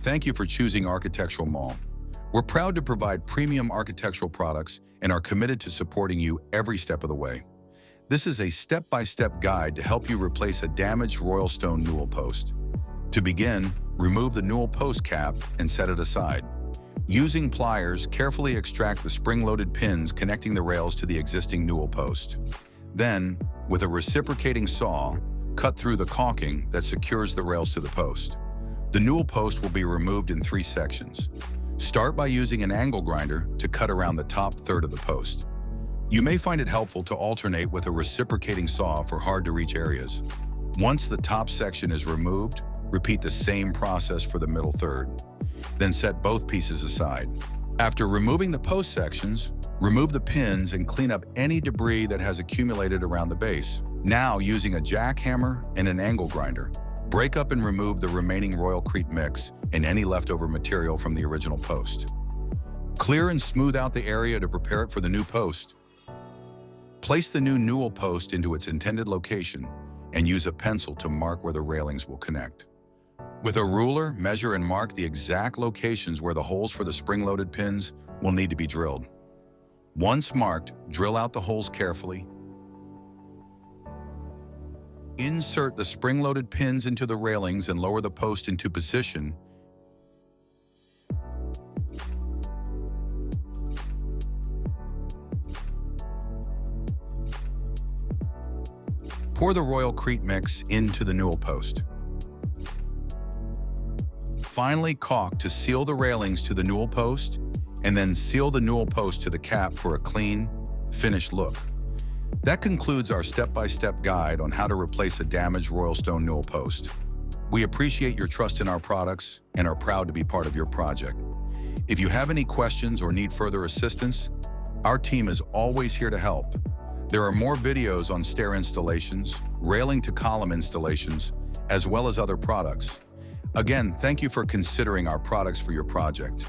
Thank you for choosing Architectural Mall. We're proud to provide premium architectural products and are committed to supporting you every step of the way. This is a step-by-step guide to help you replace a damaged RoyalStone Newel post. To begin, remove the Newel post cap and set it aside. Using pliers, carefully extract the spring-loaded pins connecting the rails to the existing Newel post. Then, with a reciprocating saw, cut through the caulking that secures the rails to the post. The Newel post will be removed in 3 sections. Start by using an angle grinder to cut around the top third of the post. You may find it helpful to alternate with a reciprocating saw for hard-to-reach areas. Once the top section is removed, repeat the same process for the middle third. Then set both pieces aside. After removing the post sections, remove the pins and clean up any debris that has accumulated around the base. Now, using a jackhammer and an angle grinder, break up and remove the remaining Royalcrete mix and any leftover material from the original post. Clear and smooth out the area to prepare it for the new post. Place the new Newel post into its intended location and use a pencil to mark where the railings will connect. With a ruler, measure and mark the exact locations where the holes for the spring-loaded pins will need to be drilled. Once marked, drill out the holes carefully. Insert the spring-loaded pins into the railings and lower the post into position. Pour the Royalcrete mix into the Newel post. Finally, caulk to seal the railings to the Newel post, and then seal the Newel post to the cap for a clean, finished look. That concludes our step-by-step guide on how to replace a damaged RoyalStone Newel post. We appreciate your trust in our products and are proud to be part of your project. If you have any questions or need further assistance, our team is always here to help. There are more videos on stair installations, railing to column installations, as well as other products. Again, thank you for considering our products for your project.